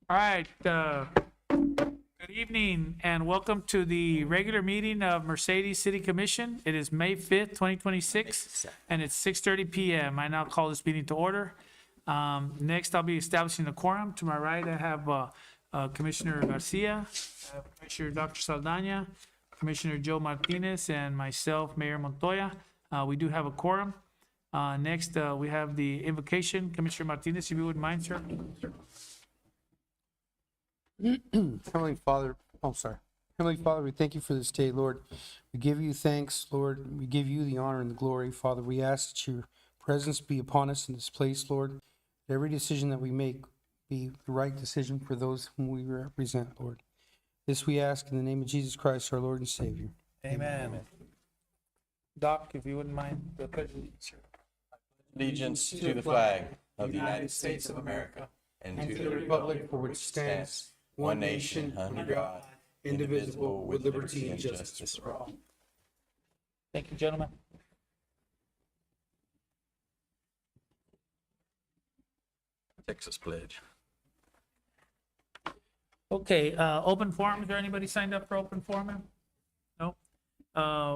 All right, good evening and welcome to the regular meeting of Mercedes City Commission. It is May 5th, 2026, and it's 6:30 PM. I now call this meeting to order. Next, I'll be establishing the quorum. To my right, I have Commissioner Garcia, Commissioner Dr. Saldana, Commissioner Joe Martinez, and myself, Mayor Montoya. We do have a quorum. Next, we have the invocation. Commissioner Martinez, if you wouldn't mind, sir. Heavenly Father, Heavenly Father, we thank you for this day, Lord. We give you thanks, Lord. We give you the honor and the glory, Father. We ask that your presence be upon us in this place, Lord. That every decision that we make be the right decision for those whom we represent, Lord. This we ask in the name of Jesus Christ, our Lord and Savior. Amen. Doc, if you wouldn't mind, the pledge of allegiance, sir. Allegiance to the flag of the United States of America and to the republic for which it stands, one nation, under God, indivisible, with liberty and justice for all. Thank you, gentlemen. Texas pledge. Okay, open forum. Is there anybody signed up for open forum? No.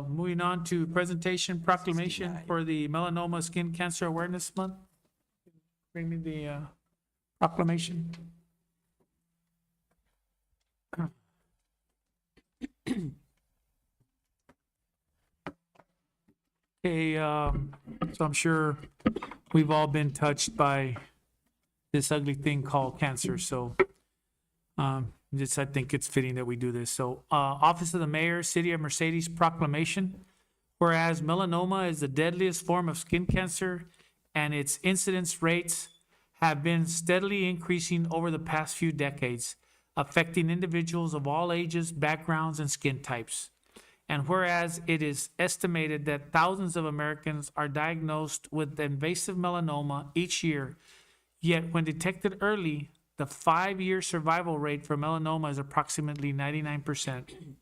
Moving on to presentation proclamation for the Melanoma Skin Cancer Awareness Month. Bring me the proclamation. Okay, so I'm sure we've all been touched by this ugly thing called cancer. So I think it's fitting that we do this. So Office of the Mayor, City of Mercedes proclamation. Whereas melanoma is the deadliest form of skin cancer and its incidence rates have been steadily increasing over the past few decades, affecting individuals of all ages, backgrounds, and skin types. And whereas it is estimated that thousands of Americans are diagnosed with invasive melanoma each year, yet when detected early, the 5-year survival rate for melanoma is approximately 99%.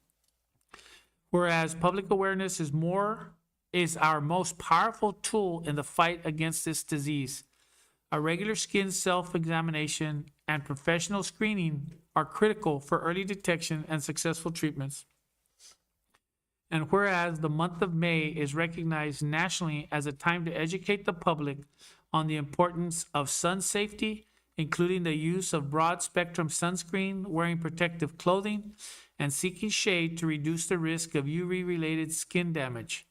Whereas public awareness is our most powerful tool in the fight against this disease. A regular skin self-examination and professional screening are critical for early detection and successful treatments. And whereas the month of May is recognized nationally as a time to educate the public on the importance of sun safety, including the use of broad-spectrum sunscreen, wearing protective clothing, and seeking shade to reduce the risk of UV-related skin damage.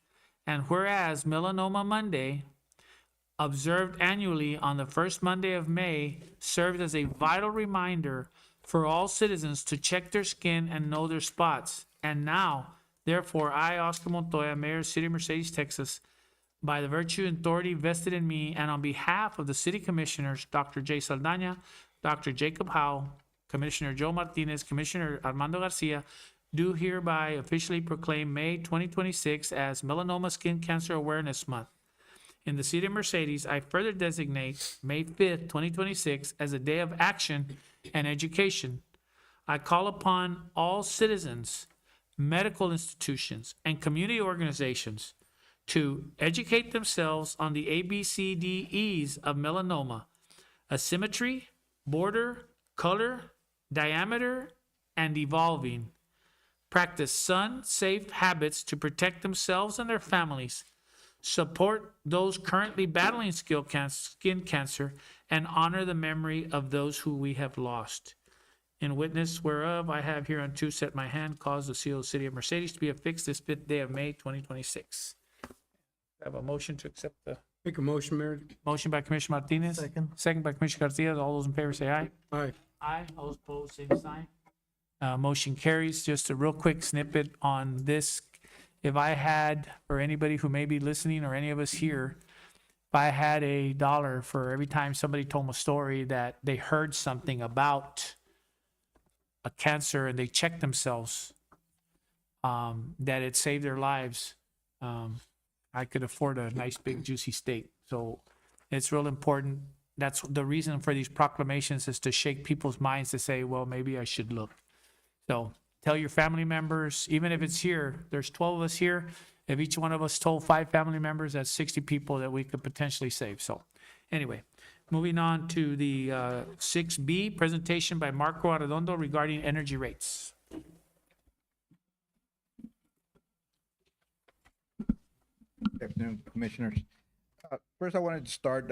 And whereas Melanoma Monday, observed annually on the first Monday of May, served as a vital reminder for all citizens to check their skin and know their spots. And now, therefore, I, Oscar Montoya, Mayor of City of Mercedes, Texas, by the virtue and authority vested in me, and on behalf of the City Commissioners, Dr. J. Saldana, Dr. Jacob Howe, Commissioner Joe Martinez, Commissioner Armando Garcia, do hereby officially proclaim May 2026 as Melanoma Skin Cancer Awareness Month. In the City of Mercedes, I further designate May 5th, 2026 as a day of action and education. I call upon all citizens, medical institutions, and community organizations to educate themselves on the ABCDEs of melanoma: asymmetry, border, color, diameter, and evolving. Practice sun-safe habits to protect themselves and their families. Support those currently battling skin cancer, and honor the memory of those who we have lost. In witness whereof, I have hereunto set my hand, caused the seal of the City of Mercedes to be affixed this 5th day of May, 2026. I have a motion to accept the Make a motion, Mayor. motion by Commissioner Martinez. Second by Commissioner Garcia. All those in favor say aye. Aye. Aye. All those opposed, same sign. Motion carries. Just a real quick snippet on this. If I had, or anybody who may be listening, or any of us here, if I had $1 for every time somebody told me a story that they heard something about a cancer and they checked themselves, that it saved their lives, I could afford a nice big juicy steak. So it's real important. That's the reason for these proclamations, is to shake people's minds to say, well, maybe I should look. So tell your family members, even if it's here, there's 12 of us here. If each one of us told 5 family members, that's 60 people that we could potentially save. So anyway, Moving on to the 6B, presentation by Marco Arredondo regarding energy rates. Good afternoon, Commissioners. First, I wanted to start,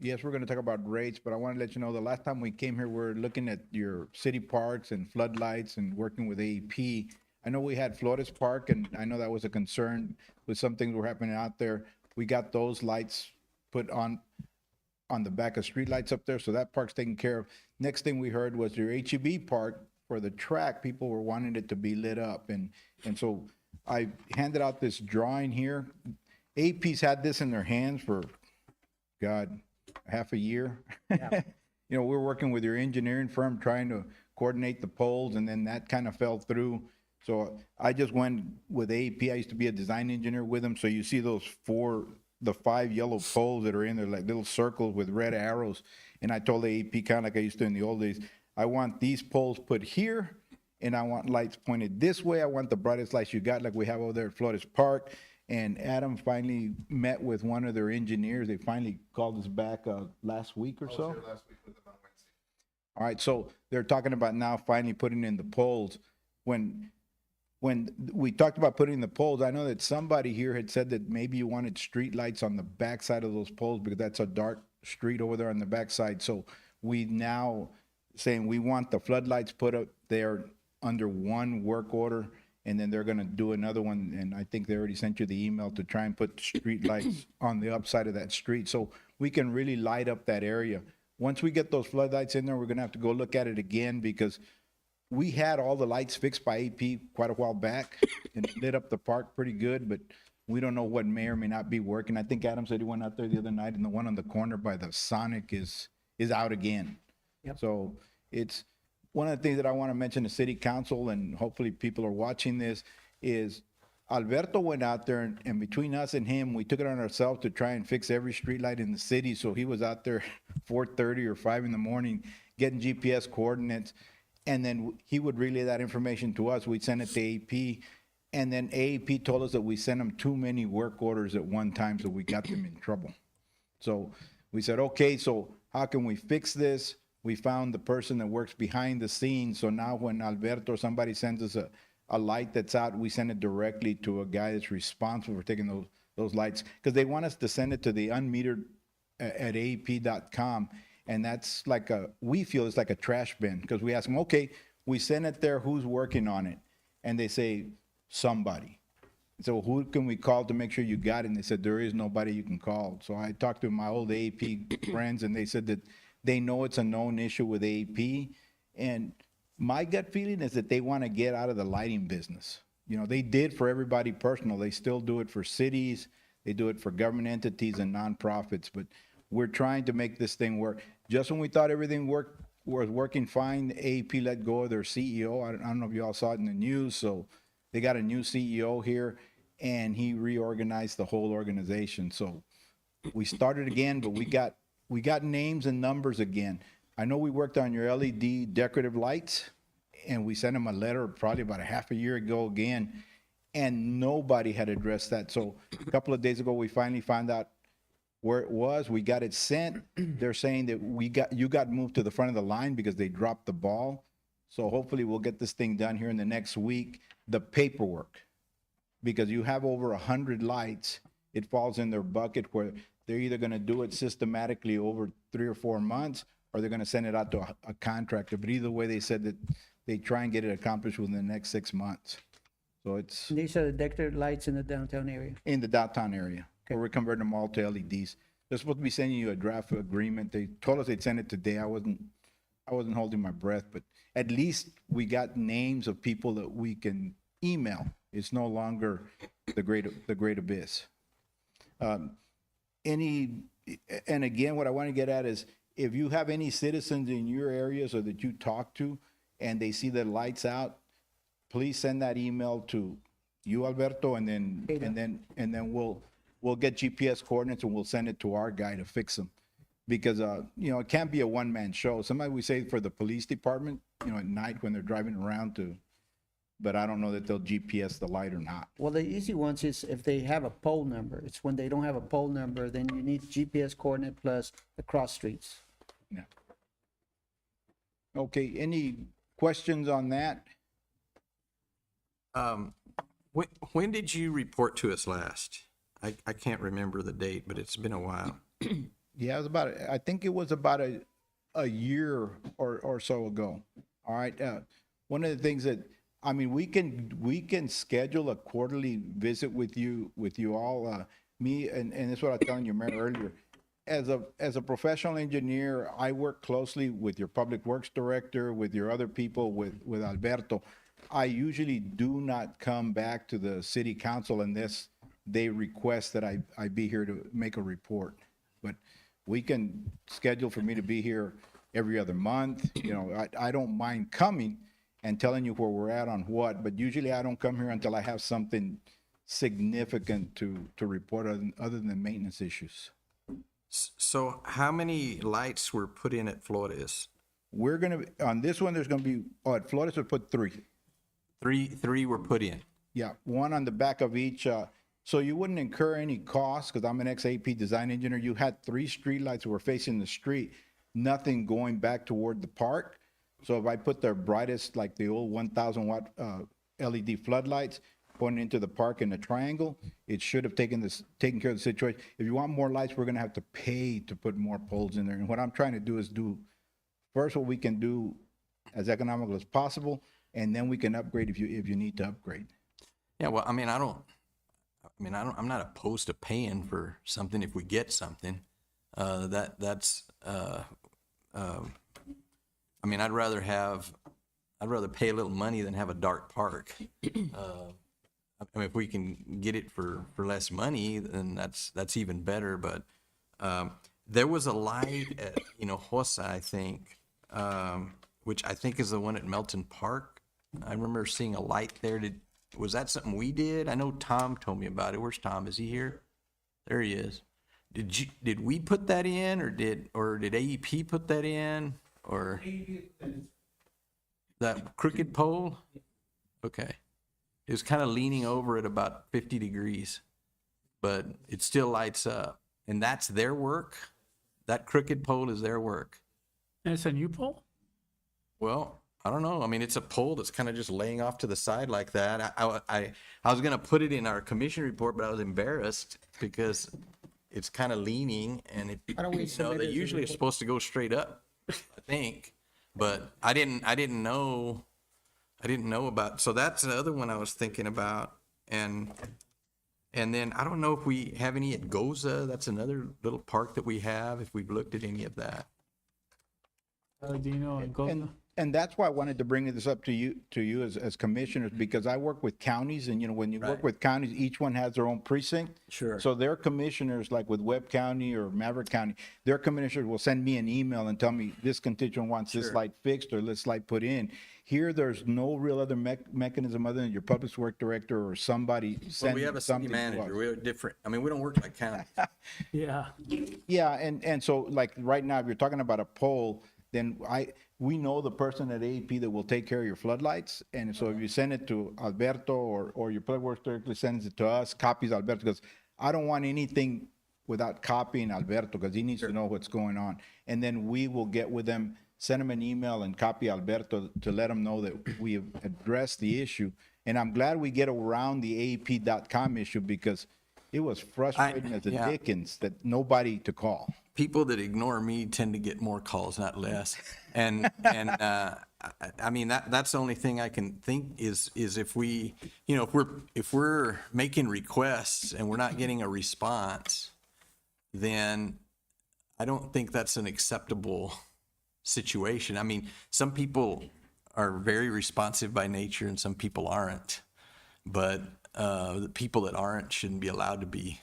yes, we're gonna talk about rates, but I want to let you know, the last time we came here, we were looking at your city parks and floodlights and working with AEP. I know we had Flores Park, and I know that was a concern with some things were happening out there. We got those lights put on the back of streetlights up there, so that park's taken care of. Next thing we heard was your HEB park for the track, people were wanting it to be lit up, and so I handed out this drawing here. AP's had this in their hands for, God, half a year. You know, we're working with your engineering firm trying to coordinate the poles, and then that kind of fell through. So I just went with AP. I used to be a design engineer with them. So you see those the 5 yellow poles that are in there, like little circles with red arrows. And I told the AP, kind of like I used to in the old days, I want these poles put here, and I want lights pointed this way. I want the brightest lights you got, like we have over there at Flores Park. And Adam finally met with one of their engineers. They finally called us back last week or so. All right, so they're talking about now finally putting in the poles. When we talked about putting in the poles, I know that somebody here had said that maybe you wanted street lights on the backside of those poles because that's a dark street over there on the backside. So we now saying we want the floodlights put up there under one work order, and then they're gonna do another one, and I think they already sent you the email to try and put street lights on the upside of that street, so we can really light up that area. Once we get those floodlights in there, we're gonna have to go look at it again, because we had all the lights fixed by AP quite a while back and lit up the park pretty good, but we don't know what may or may not be working. I think Adam said he went out there the other night, and the one on the corner by the Sonic is out again. Yep. So it's one of the things that I want to mention to city council, and hopefully people are watching this, is Alberto went out there, and between us and him, we took it on ourselves to try and fix every streetlight in the city. So he was out there 4:30 or 5 in the morning getting GPS coordinates, and then he would relay that information to us. We'd send it to AP, and then AAP told us that we sent them too many work orders at one time, so we got them in trouble. So we said, okay, so how can we fix this? We found the person that works behind the scenes. So now when Alberto or somebody sends us a light that's out, we send it directly to a guy that's responsible for taking those lights. Because they want us to send it to the unmetered at AEP.com. And that's like we feel it's like a trash bin. Because we ask them, okay, we send it there, who's working on it? And they say, somebody. So who can we call to make sure you got it? And they said, there is nobody you can call. So I talked to my old AEP friends, and they said that they know it's a known issue with AEP. And my gut feeling is that they want to get out of the lighting business. You know, they did for everybody personal. They still do it for cities. They do it for government entities and nonprofits. But we're trying to make this thing work. Just when we thought everything was working fine, AEP let go of their CEO. I don't know if you all saw it in the news. So they got a new CEO here, and he reorganized the whole organization. So we started again, but we got names and numbers again. I know we worked on your LED decorative lights, and we sent them a letter probably about a half a year ago again, and nobody had addressed that. So a couple of days ago, we finally found out where it was. We got it sent. They're saying that you got moved to the front of the line because they dropped the ball. So hopefully we'll get this thing done here in the next week. The paperwork, because you have over 100 lights, it falls in their bucket where they're either going to do it systematically over 3 or 4 months, or they're going to send it out to a contractor. But either way, they said that they try and get it accomplished within the next 6 months. So it's These are the decorative lights in the downtown area. in the downtown area, where we're converting them all to LEDs. They're supposed to be sending you a draft agreement. They told us they'd send it today. I wasn't holding my breath, but at least we got names of people that we can email. It's no longer the great abyss. And again, what I want to get at is, if you have any citizens in your areas or that you talk to and they see the lights out, please send that email to you, Alberto, and then we'll get GPS coordinates and we'll send it to our guy to fix them. Because you know, it can't be a one-man show. Somebody, we say for the police department, you know, at night when they're driving around to but I don't know that they'll GPS the light or not. Well, the easy ones is if they have a pole number. It's when they don't have a pole number, then you need GPS coordinate plus the cross streets. Yeah. Okay, any questions on that? When did you report to us last? I can't remember the date, but it's been a while. Yeah, it was about, I think it was about a year or so ago. All right. One of the things that, I mean, we can schedule a quarterly visit with you all. Me, and that's what I was telling you, Mayor, earlier. As a professional engineer, I work closely with your public works director, with your other people, with Alberto. I usually do not come back to the city council unless they request that I be here to make a report. But we can schedule for me to be here every other month. You know, I don't mind coming and telling you where we're at on what, but usually I don't come here until I have something significant to report other than maintenance issues. So how many lights were put in at Flores? We're gonna, on this one, there's gonna be, at Flores, we put 3. Three were put in. Yeah, one on the back of each. So you wouldn't incur any costs because I'm an ex-AP design engineer. You had 3 streetlights that were facing the street, nothing going back toward the park. So if I put the brightest, like the old 1,000 watt LED floodlights pointing into the park in a triangle, it should have taken care of the situation. If you want more lights, we're gonna have to pay to put more poles in there. And what I'm trying to do is do first what we can do as economical as possible, and then we can upgrade if you need to upgrade. Yeah, well, I'm not opposed to paying for something if we get something. I'd rather pay a little money than have a dark park. If we can get it for less money, then that's even better. But there was a light at Hinojosa, I think, which I think is the one at Melton Park. I remember seeing a light there. Was that something we did? I know Tom told me about it. Where's Tom? Is he here? There he is. Did we put that in, or did AEP put that in, or that crooked pole? Okay. It was kind of leaning over at about 50 degrees, but it still lights up. And that's their work? That crooked pole is their work? And it's a new pole? Well, I don't know. I mean, it's a pole that's kind of just laying off to the side like that. I was going to put it in our commission report, but I was embarrassed because it's kind of leaning, and Why don't we submit they it as a usually are report? supposed to go straight up, I think. But I didn't know about. So that's the other one I was thinking about, and then I don't know if we have any at Goza. That's another little park that we have. If we've looked at any of that. Do you know? And that's why I wanted to bring this up to you as commissioners, because I work with counties, and when you work with counties, each one has their own precinct. Sure. So their commissioners, like with Webb County or Maverick County, their commissioners will send me an email and tell me this constituent wants this light fixed or this light put in. Here, there's no real other mechanism other than your public works director or somebody Well, sending we have a something city to us. manager. We're different. I mean, we don't work like county. Yeah. Yeah, and so like right now, if you're talking about a pole, then we know the person at AEP that will take care of your floodlights. And so if you send it to Alberto or your public works director sends it to us, copies Alberto, because I don't want anything without copying Alberto, because he needs to know what's going on. And then we will get with them, send them an email and copy Alberto to let them know that we have addressed the issue. And I'm glad we get around the AEP.com issue, because it was frustrating as the yeah. dickens that nobody to call. People that ignore me tend to get more calls, not less. And I mean, that's the only thing I can think is if we, if we're making requests and we're not getting a response, then I don't think that's an acceptable situation. I mean, some people are very responsive by nature and some people aren't, but the people that aren't shouldn't be allowed to be,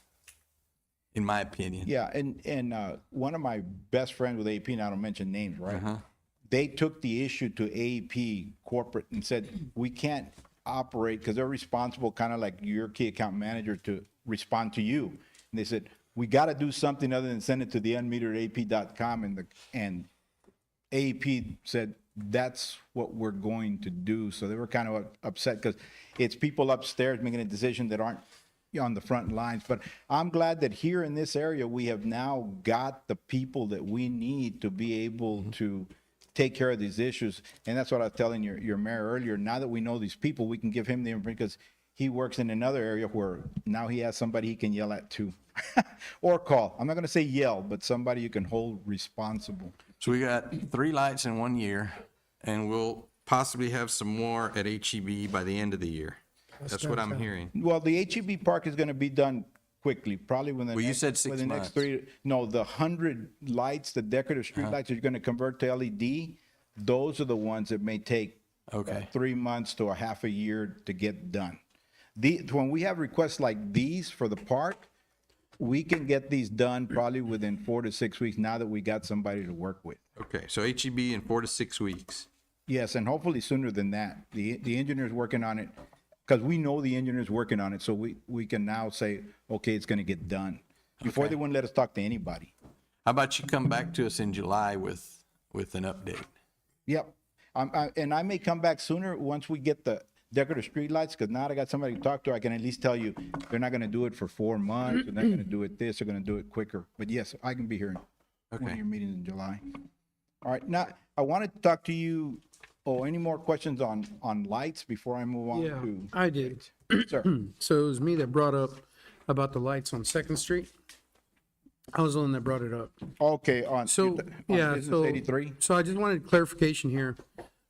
in my opinion. Yeah, and one of my best friends with AEP, and I don't mention names, right? They took the issue to AEP corporate and said, we can't operate, because they're responsible, kind of like your key account manager, to respond to you. And they said, we got to do something other than send it to the unmetered AP.com. And AEP said, that's what we're going to do. So they were kind of upset because it's people upstairs making a decision that aren't on the front lines. But I'm glad that here in this area, we have now got the people that we need to be able to take care of these issues. And that's what I was telling your mayor earlier. Now that we know these people, we can give him the information because he works in another area where now he has somebody he can yell at too. Or call. I'm not going to say yell, but somebody you can hold responsible. So we got 3 lights in 1 year, and we'll possibly have some more at HEB by the end of the year. That's what I'm hearing. Well, the HEB park is going to be done quickly, probably within the Well, you next, said 6 within the next months. the 100 lights, the decorative street lights that you're going to convert to LED, those are the ones that may take Okay. 3 months to a half a year to get done. When we have requests like these for the park, we can get these done probably within 4 to 6 weeks now that we got somebody to work with. Okay, so HEB in 4 to 6 weeks. Yes, and hopefully sooner than that. The engineer's working on it, because we know the engineer's working on it, so we can now say, okay, it's gonna get done. Before they wouldn't let us talk to anybody. How about you come back to us in July with an update? Yep. And I may come back sooner once we get the decorative streetlights, because now I got somebody to talk to, I can at least tell you, they're not gonna do it for 4 months, they're not gonna do it this, they're gonna do it quicker. But yes, I can be here when Okay. your meeting in July. All right, now, I wanted to talk to you, any more questions on lights before I move on Yeah, to? I did. Sir, So it was me that brought up about the lights on Second Street. I was the one that brought it up. okay, on So, yeah, Business so. 83? So I just wanted clarification here.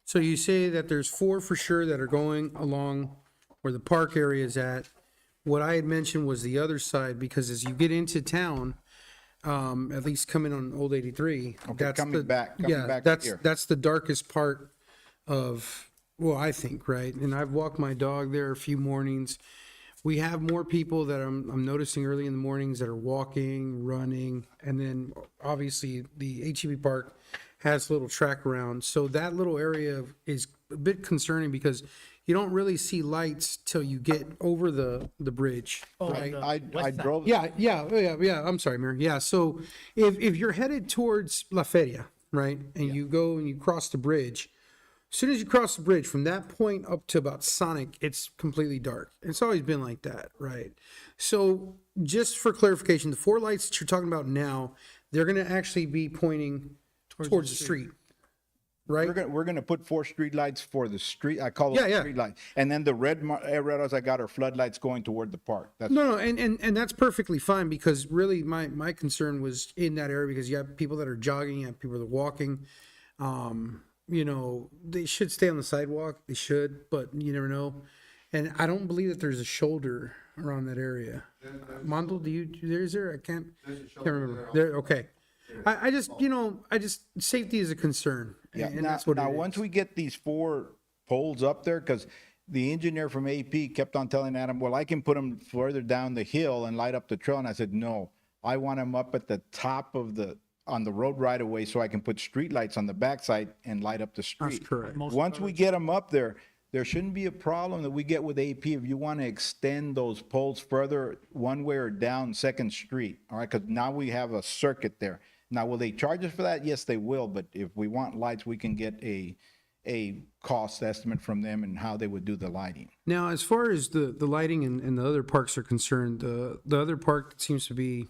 So you say that there's 4 for sure that are going along where the park area is at. What I had mentioned was the other side, because as you get into town, at least coming on Old 83. that's coming the- back Yeah, here. that's the darkest part of, well, I think, right? And I've walked my dog there a few mornings. We have more people that I'm noticing early in the mornings that are walking, running, and then obviously the HEB park has a little track around. So that little area is a bit concerning because you don't really see lights till you get over the bridge. right? I drove. Yeah. I'm sorry, Mayor. Yeah. So if you're headed towards La Feria, right, and you go and you cross the bridge, as soon as you cross the bridge, from that point up to about Sonic, it's completely dark. It's always been like that, right? So just for clarification, the 4 lights that you're talking about now, they're going to actually be pointing towards the street, right? We're gonna put 4 streetlights for the street. I call Yeah, them yeah. streetlights. And then the red arrows I got are floodlights going toward the park. That's No, and that's perfectly fine, because really my concern was in that area, because you have people that are jogging, you have people that are walking. You know, they should stay on the sidewalk, they should, but you never know. And I don't believe that there's a shoulder around that area. Mondo, is there? I can't remember. There, okay. I just, safety is a concern, Yeah, and now, that's what it now is. once we get these 4 poles up there, because the engineer from AP kept on telling Adam, well, I can put them further down the hill and light up the trail. And I said, no, I want them up at the top of on the road right away so I can put streetlights on the backside and light up the street. That's correct. Once we get them up there, there shouldn't be a problem that we get with AP if you want to extend those poles further one way or down Second Street, all right? Because now we have a circuit there. Now, will they charge us for that? Yes, they will, but if we want lights, we can get a cost estimate from them and how they would do the lighting. Now, as far as the lighting and the other parks are concerned, the other park that seems to be,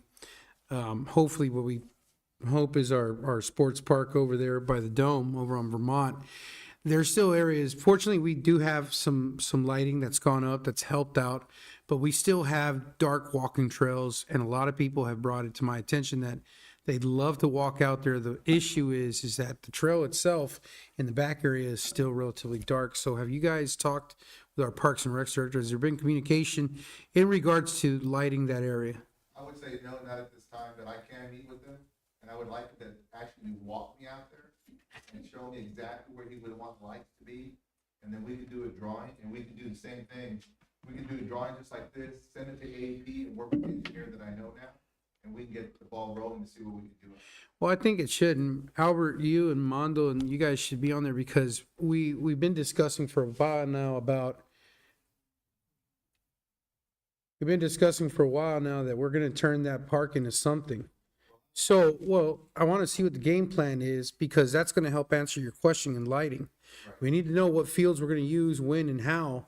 hopefully what we hope is our sports park over there by the Dome over on Vermont. There's still areas, fortunately, we do have some lighting that's gone up, that's helped out, but we still have dark walking trails, and a lot of people have brought it to my attention that they'd love to walk out there. The issue is that the trail itself in the back area is still relatively dark. So have you guys talked with our Parks and Rec director? Has there been communication in regards to lighting that area? I would say no, not at this time, but I can meet with them, and I would like to actually walk me out there and show me exactly where he would want the lights to be, and then we could do a drawing, and we could do the same thing. We could do a drawing just like this, send it to AEP, and work with the engineer that I know now, and we can get the ball rolling to see what we can do. Well, I think it should. And Albert, you and Mondo and you guys should be on there, because we've been discussing for a while now that we're going to turn that park into something. So, well, I want to see what the game plan is because that's going to help answer your question in lighting. We need to know what fields we're going to use, when and how,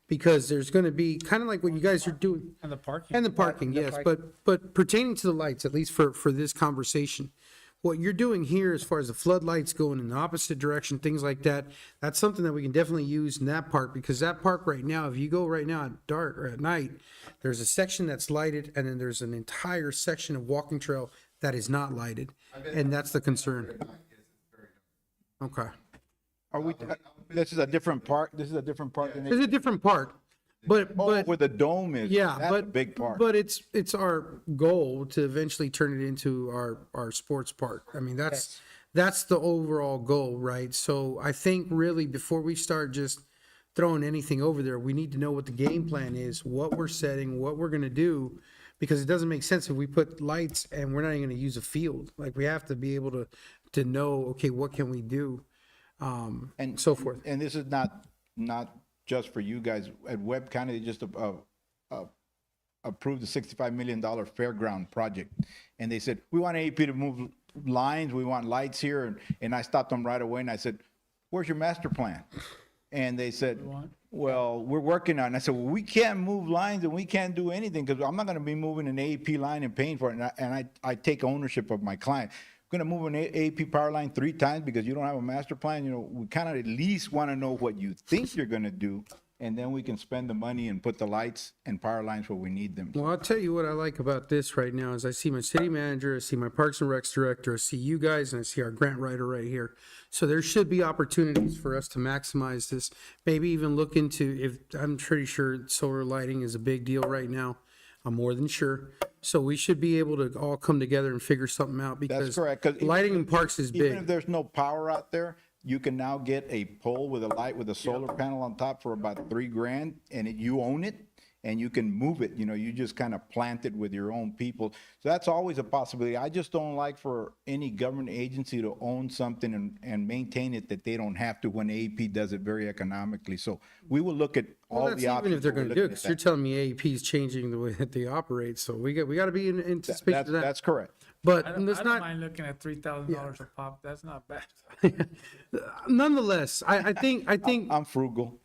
because there's going to be kind of like what you guys are doing. And the parking. And the parking, yes, but pertaining to the lights, at least for this conversation, what you're doing here as far as the floodlights going in the opposite direction, things like that, that's something that we can definitely use in that park, because that park right now, if you go right now at dark or at night, there's a section that's lighted, and then there's an entire section of walking trail that is not lighted, and that's the concern. Okay. Are we, this is a different park, this is a different park than It's a different park, but, Oh, where the dome is. yeah, That's a but. big park. But it's our goal to eventually turn it into our sports park. I mean, that's the overall goal, right? So I think really before we start just throwing anything over there, we need to know what the game plan is, what we're setting, what we're gonna do. Because it doesn't make sense if we put lights and we're not even gonna use a field. Like, we have to be able to know, okay, what can we do? And so forth. And this is not just for you guys. At Webb County, they just approved the $65 million fairground project. And they said, we want AEP to move lines, we want lights here. And I stopped them right away and I said, where's your master plan? And they said, well, we're working on it. I said, well, we can't move lines and we can't do anything because I'm not going to be moving an AEP line and paying for it. And I take ownership of my client. Going to move an AEP power line 3 times because you don't have a master plan. You know, we kind of at least want to know what you think you're going to do. And then we can spend the money and put the lights and power lines where we need them. Well, I'll tell you what I like about this right now is I see my city manager, I see my Parks and Recs director, I see you guys, and I see our grant writer right here. So there should be opportunities for us to maximize this. Maybe even look into, if, I'm pretty sure solar lighting is a big deal right now. I'm more than sure. So we should be able to all come together and figure something out because That's correct. 'Cause lighting in parks is Even if big. there's no power out there, you can now get a pole with a light with a solar panel on top for about $3,000 and you own it and you can move it. You know, you just kind of plant it with your own people. So that's always a possibility. I just don't like for any government agency to own something and maintain it that they don't have to when AEP does it very economically. So we will look at Well, all that's the options. even if they're We're going to do it, looking because at you're that. telling me AEP is changing the way that they operate. So we got to be in anticipation of that. That's correct. But I don't let's not. mind looking at $3,000 a pop. That's not bad. Nonetheless, I think I'm frugal.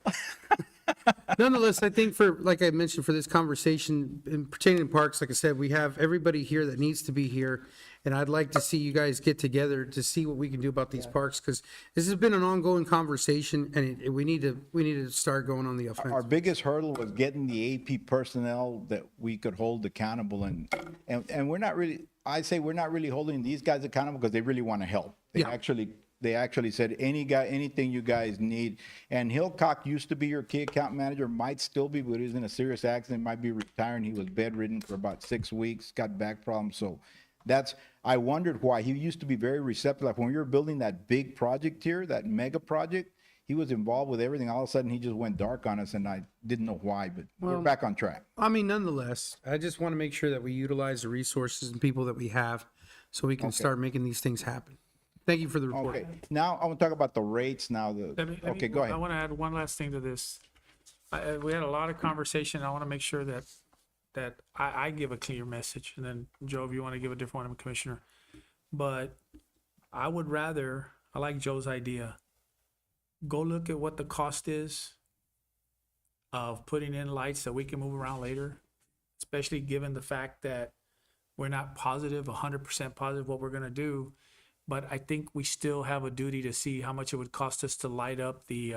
nonetheless, I think for, like I mentioned, for this conversation in pertaining to parks, like I said, we have everybody here that needs to be here. And I'd like to see you guys get together to see what we can do about these parks, because this has been an ongoing conversation and we need to start going on the Our offense. biggest hurdle was getting the AP personnel that we could hold accountable and we're not really, I say we're not really holding these guys accountable because they really want to help. They actually said, anything you guys need. And Hillcock used to be your key account manager, might still be, but he was in a serious accident, might be retiring. He was bedridden for about 6 weeks, got back problems. So I wondered why. He used to be very receptive. Like when we were building that big project here, that mega project, he was involved with everything. All of a sudden, he just went dark on us, and I didn't know why, but we're back on track. I mean, nonetheless, I just want to make sure that we utilize the resources and people that we have so we can start making these things happen. Thank you for the report. Okay, now I want to talk about the rates now. Okay, go I ahead. want to add one last thing to this. We had a lot of conversation. I want to make sure that I give a clear message, and then Joe, if you want to give a different one, I'm Commissioner. But I would rather, I like Joe's idea. Go look at what the cost is of putting in lights that we can move around later, especially given the fact that we're not positive, 100% positive what we're going to do. But I think we still have a duty to see how much it would cost us to light up the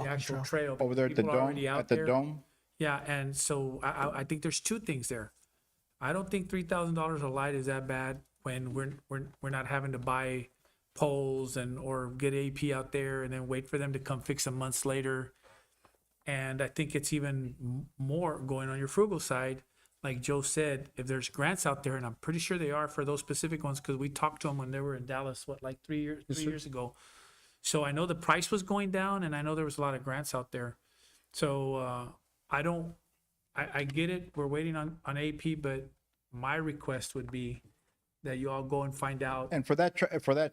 actual trail. Over there at the People are dome, already out at the there. dome? Yeah, and so I think there's two things there. I don't think $3,000 a light is that bad when we're not having to buy poles or get AP out there and then wait for them to come fix them months later. And I think it's even more going on your frugal side. Like Joe said, if there's grants out there, and I'm pretty sure they are for those specific ones, because we talked to them when they were in Dallas, like 3 years ago. So I know the price was going down, and I know there was a lot of grants out there. So I get it. We're waiting on AP, but my request would be that you all go and find out. And for that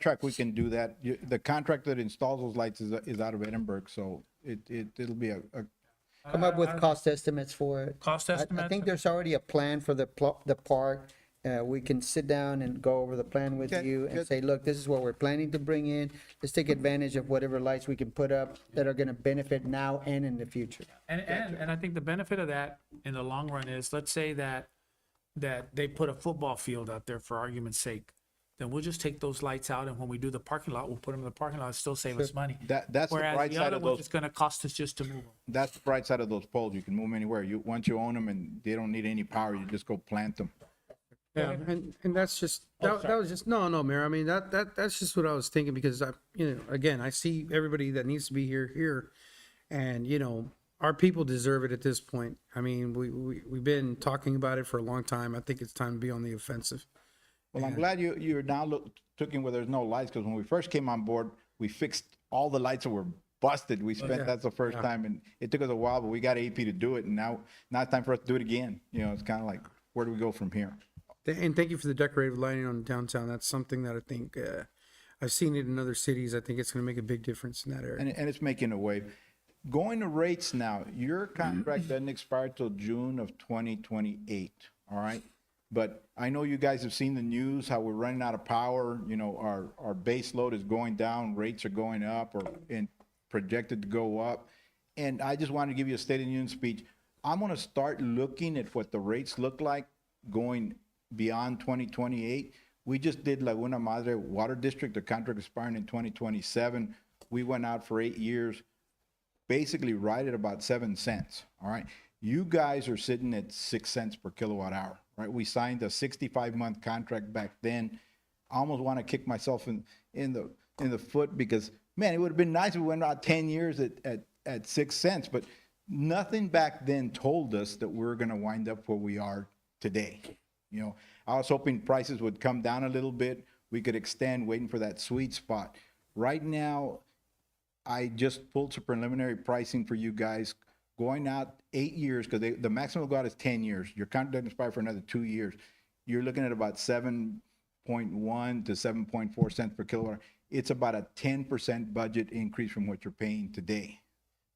track, we can do that. The contractor that installs those lights is out of Edinburgh, so it'll be a Come up with cost estimates for it. Cost I estimates? think there's already a plan for the park, we can sit down and go over the plan with Okay, you and good. say, look, this is what we're planning to bring in. Let's take advantage of whatever lights we can put up that are gonna benefit now and in the future. And I think the benefit of that in the long run is, let's say that they put a football field out there for argument's sake. Then we'll just take those lights out, and when we do the parking lot, we'll put them in the parking lot and still save us money. That's the Whereas bright the side other of ones, those. it's gonna cost us just to move them. That's the bright side of those poles. You can move them anywhere. Once you own them and they don't need any power, you just go plant them. Yeah, and that's just, that was just, no, Mayor, I mean, that's just what I was thinking, because again, I see everybody that needs to be here, and, our people deserve it at this point. I mean, we've been talking about it for a long time. I think it's time to be on the offensive. Well, I'm glad you're now looking where there's no lights, because when we first came on board, we fixed all the lights that were busted. We spent, that's the first time, and it took us a while, but we got AP to do it, and now it's time for us to do it again. It's kind of like, where do we go from here? And thank you for the decorative lighting on downtown. That's something that I think, I've seen it in other cities. I think it's gonna make a big difference in that area. And it's making a wave. Going to rates now, your contract doesn't expire till June of 2028, all right? But I know you guys have seen the news, how we're running out of power, our base load is going down, rates are going up and projected to go up. And I just wanted to give you a State of the Union speech. I'm gonna start looking at what the rates look like going beyond 2028. We just did Laguna Madre Water District, the contract expiring in 2027. We went out for 8 years, basically right at about 7 cents, all right? You guys are sitting at 6 cents per kilowatt hour, right? We signed a 65-month contract back then. I almost want to kick myself in the foot, because, man, it would have been nice if we went out 10 years at 6 cents, but nothing back then told us that we're going to wind up where we are today. I was hoping prices would come down a little bit. We could extend, waiting for that sweet spot. Right now, I just pulled some preliminary pricing for you guys going out 8 years, because the maximum go out is 10 years. Your contract doesn't expire for another 2 years. You're looking at about 7.1 to 7.4 cents per kilowatt. It's about a 10% budget increase from what you're paying today.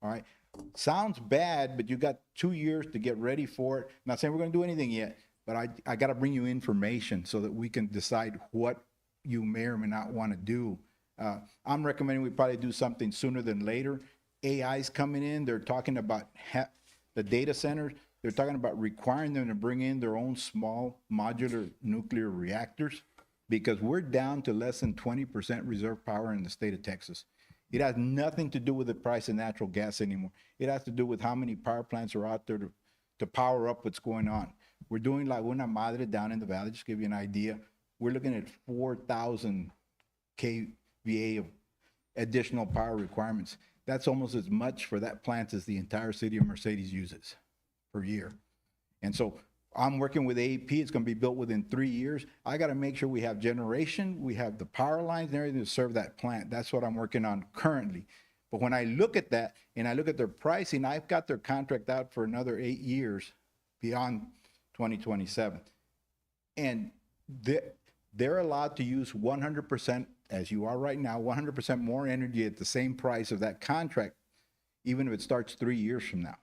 All right. Sounds bad, but you got 2 years to get ready for it. Not saying we're going to do anything yet, but I got to bring you information so that we can decide what you may or may not want to do. I'm recommending we probably do something sooner than later. AI's coming in. They're talking about the data centers. They're talking about requiring them to bring in their own small modular nuclear reactors, because we're down to less than 20% reserve power in the state of Texas. It has nothing to do with the price of natural gas anymore. It has to do with how many power plants are out there to power up what's going on. We're doing Laguna Madre down in the valley, just to give you an idea. We're looking at 4,000 kVA of additional power requirements. That's almost as much for that plant as the entire city of Mercedes uses per year. And so I'm working with AEP. It's going to be built within 3 years. I got to make sure we have generation, we have the power lines and everything to serve that plant. That's what I'm working on currently. But when I look at that and I look at their pricing, I've got their contract out for another 8 years beyond 2027. And they're allowed to use 100%, as you are right now, 100% more energy at the same price of that contract, even if it starts 3 years from now.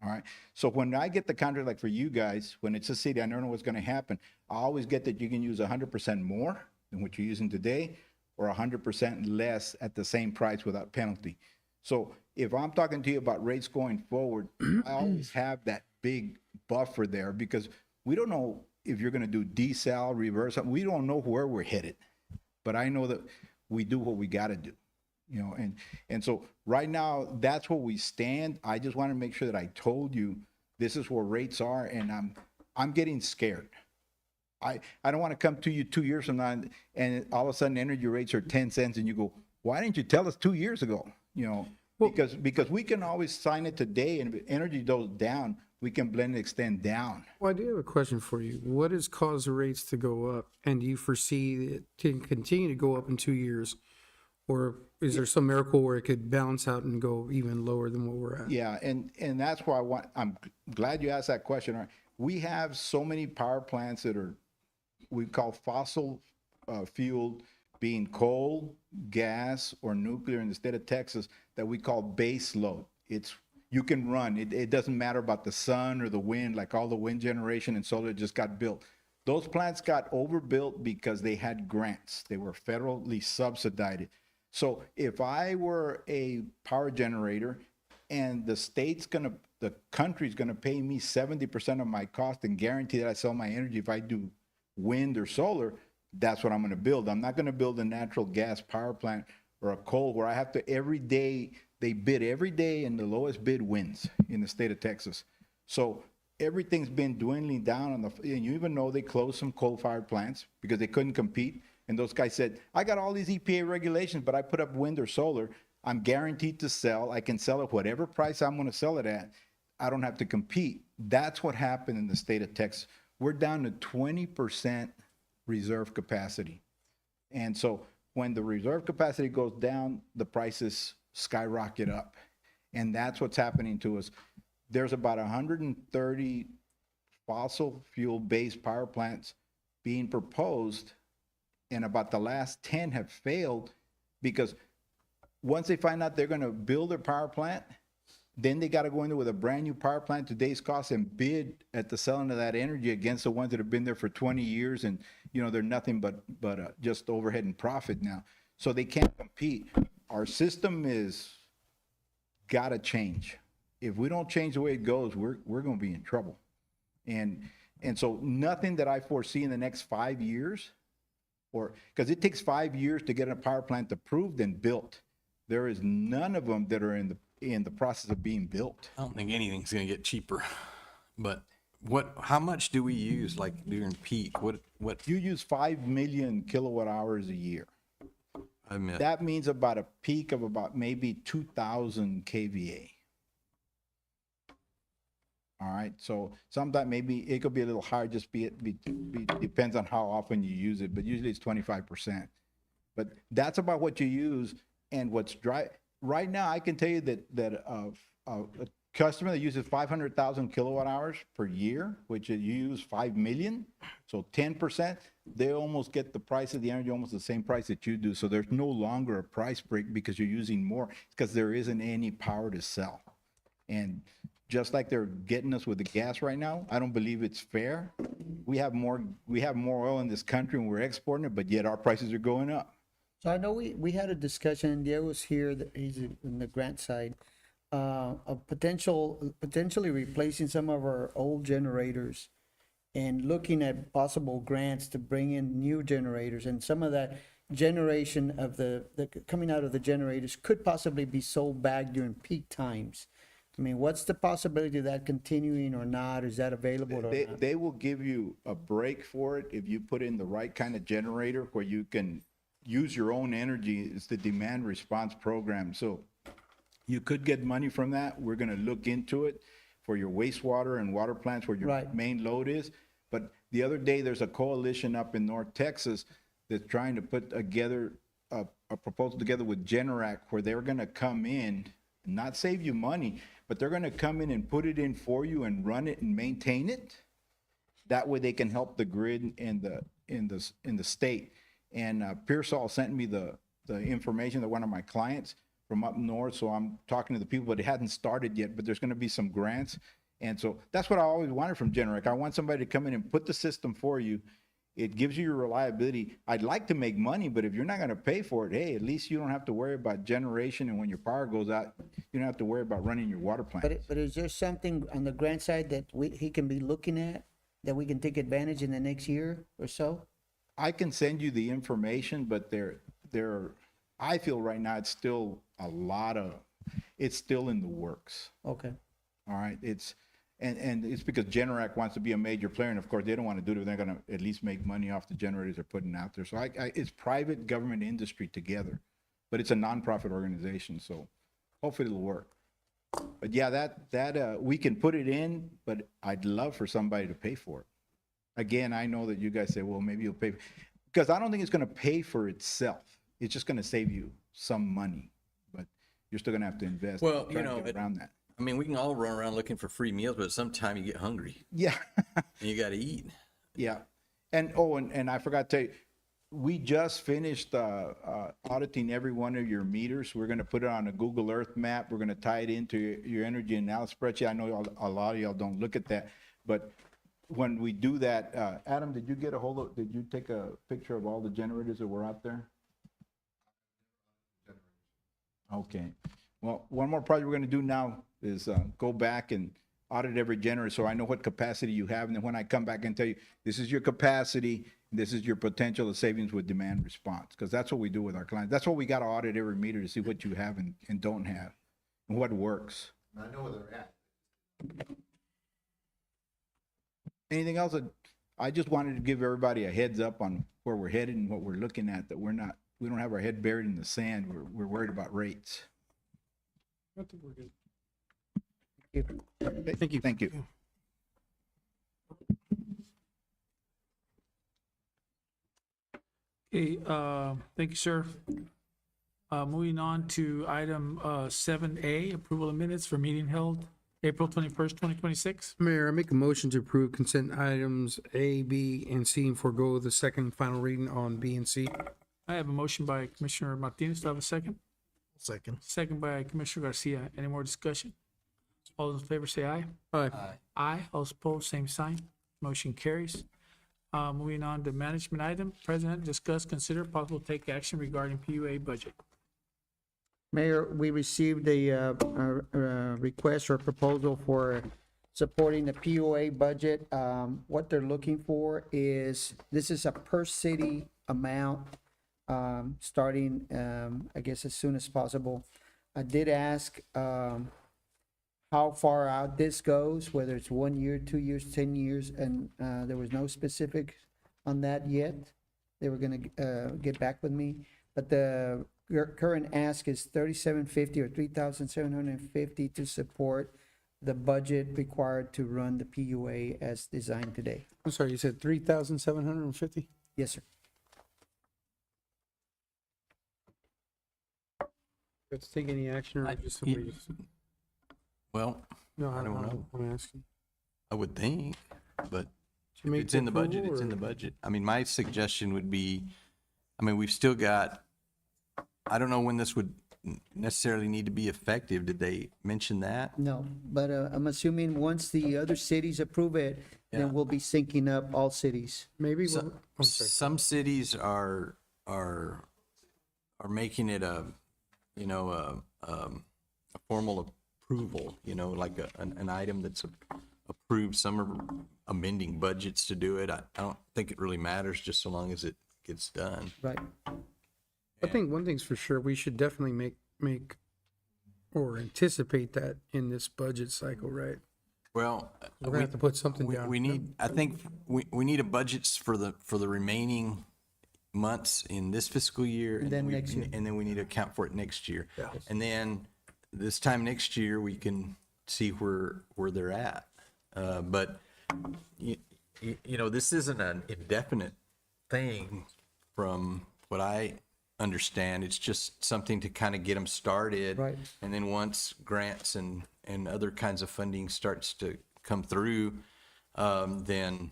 All right. So when I get the contract, like for you guys, when it's a city, I don't know what's going to happen. I always get that you can use 100% more than what you're using today, or 100% less at the same price without penalty. So if I'm talking to you about rates going forward, I always have that big buffer there, because we don't know if you're going to do desal, reverse. We don't know where we're headed, but I know that we do what we got to do. And so right now, that's where we stand. I just want to make sure that I told you this is where rates are, and I'm getting scared. I don't want to come to you 2 years from now and all of a sudden energy rates are 10 cents and you go, why didn't you tell us 2 years ago? Because we can always sign it today, and if energy goes down, we can blend and extend down. Well, I do have a question for you. What has caused the rates to go up, and do you foresee it to continue to go up in 2 years? Or is there some miracle where it could balance out and go even lower than what we're at? Yeah, and that's why I'm glad you asked that question. All right. We have so many power plants that are, we call fossil fueled, being coal, gas, or nuclear in the state of Texas, that we call base load. You can run. It doesn't matter about the sun or the wind, like all the wind generation and solar just got built. Those plants got overbuilt because they had grants. They were federally subsidized. So if I were a power generator and the country's gonna pay me 70% of my cost and guarantee that I sell my energy if I do wind or solar, that's what I'm gonna build. I'm not gonna build a natural gas power plant or a coal where I have to every day, they bid every day and the lowest bid wins in the state of Texas. So everything's been dwindling down and you even know they closed some coal-fired plants because they couldn't compete. And those guys said, I got all these EPA regulations, but I put up wind or solar. I'm guaranteed to sell. I can sell it whatever price I'm going to sell it at. I don't have to compete. That's what happened in the state of Texas. We're down to 20% reserve capacity. And so when the reserve capacity goes down, the prices skyrocket up. And that's what's happening to us. There's about 130 fossil fuel-based power plants being proposed, and about the last 10 have failed because once they find out they're going to build their power plant, then they got to go in there with a brand new power plant today's cost and bid at the selling of that energy against the ones that have been there for 20 years and they're nothing but just overhead and profit now. So they can't compete. Our system is got to change. If we don't change the way it goes, we're going to be in trouble. And so nothing that I foresee in the next 5 years, or because it takes 5 years to get a power plant approved and built. There is none of them that are in the process of being built. I don't think anything's gonna get cheaper, but how much do we use like during peak? What, You use 5 million kilowatt hours a year. I mean, That means about a peak of about maybe 2,000 kVA. All right, so sometimes maybe it could be a little higher, just depends on how often you use it, but usually it's 25%. But that's about what you use, and what's dry. Right now, I can tell you that a customer that uses 500,000 kilowatt hours per year, which you use 5 million, so 10%, they almost get the price of the energy, almost the same price that you do. So there's no longer a price break because you're using more, because there isn't any power to sell. And just like they're getting us with the gas right now, I don't believe it's fair. We have more oil in this country and we're exporting it, but yet our prices are going up. So I know we had a discussion, and Diego's here, that he's in the grant side, of potentially replacing some of our old generators and looking at possible grants to bring in new generators, and some of that generation of the coming out of the generators could possibly be sold back during peak times. I mean, what's the possibility of that continuing or not? Is that available or not? They will give you a break for it if you put in the right kind of generator where you can use your own energy. It's the demand response program. So you could get money from that. We're going to look into it for your wastewater and water plants where your Right. main load is. But the other day, there's a coalition up in North Texas that's trying to put together a proposal together with Generac where they're going to come in, not save you money, but they're going to come in and put it in for you and run it and maintain it. That way they can help the grid in the state. And Pearsall sent me the information that one of my clients from up north. So I'm talking to the people, but it hasn't started yet, but there's going to be some grants. And so that's what I always wanted from Generac. I want somebody to come in and put the system for you. It gives you your reliability. I'd like to make money, but if you're not going to pay for it, hey, at least you don't have to worry about generation. And when your power goes out, you don't have to worry about running your water plant. But is there something on the grant side that he can be looking at that we can take advantage in the next year or so? I can send you the information, but I feel right now it's still it's still in the works. Okay. All right. And it's because Generac wants to be a major player, and of course they don't want to do it. They're going to at least make money off the generators they're putting out there. So it's private government industry together, but it's a nonprofit organization. So hopefully it'll work. But yeah, that we can put it in, but I'd love for somebody to pay for it. Again, I know that you guys say, well, maybe you'll pay, because I don't think it's going to pay for itself. It's just going to save you some money, but you're still going to have to invest. Well, to try to get around that. I mean, we can all run around looking for free meals, but sometime you get hungry Yeah. and you got to eat. Yeah. And I forgot to tell you, we just finished auditing every one of your meters. We're going to put it on a Google Earth map. We're going to tie it into your energy analysis spreadsheet. I know a lot of y'all don't look at that, but when we do that, Adam, did you take a picture of all the generators that were out there? Okay. Well, one more project we're gonna do now is, go back and audit every generator, so I know what capacity you have, and then when I come back and tell you, this is your capacity, this is your potential of savings with demand response, because that's what we do with our clients. That's what we gotta audit every meter to see what you have and don't have, and what works. And I know where they're at. Anything else? I just wanted to give everybody a heads up on where we're headed and what we're looking at, that we don't have our head buried in the sand. We're worried about rates. I think we're good. Thank you. Thank you. Okay, thank you, sir. Moving on to item 7A, approval of minutes for meeting held April 21st, 2026. Mayor, I make a motion to approve consent items A, B, and C and forego the second final reading on B and C. I have a motion by Commissioner Martinez. Do I have a second? Second. Second by Commissioner Garcia. Any more discussion? All those in favor say aye. Aye. Aye. All those opposed, same sign. Motion carries. Moving on to management item. President, discuss, consider possible take action regarding PUA budget. Mayor, we received a request or proposal for supporting the POA budget. What they're looking for is, this is a per city amount, starting, I guess, as soon as possible. I did ask how far out this goes, whether it's 1 year, 2 years, 10 years, and there was no specific on that yet. They were gonna get back with me, but the current ask is 3,750 or 3,750 to support the budget required to run the PUA as designed today. I'm sorry, you said 3,750? Yes, sir. Have to take any action or just yeah. somebody just? Well, No, I don't know. I'm asking. I would think, but To make it's in the budget, approval, it's in the or- budget. I mean, my suggestion would be, I mean, we've still got, I don't know when this would necessarily need to be effective. Did they mention that? No, but I'm assuming once the other cities approve it, Yeah. then we'll be syncing up all cities. Maybe, So- we'll- I'm sorry. Some cities are making it a, you know, a formal approval, you know, like an item that's approved. Some are amending budgets to do it. I don't think it really matters, just so long as it gets done. Right. I think one thing's for sure, we should definitely make or anticipate that in this budget cycle, right? Well, We're gonna have to put something down. we need, I think, we need a budget for the remaining months in this fiscal year. And then we- next year. And then we need to account for it next year. And then this time next year, we can see where they're at. But, you know, this isn't an indefinite thing from what I understand. It's just something to kind of get them started. Right. And then once grants and other kinds of funding starts to come through, then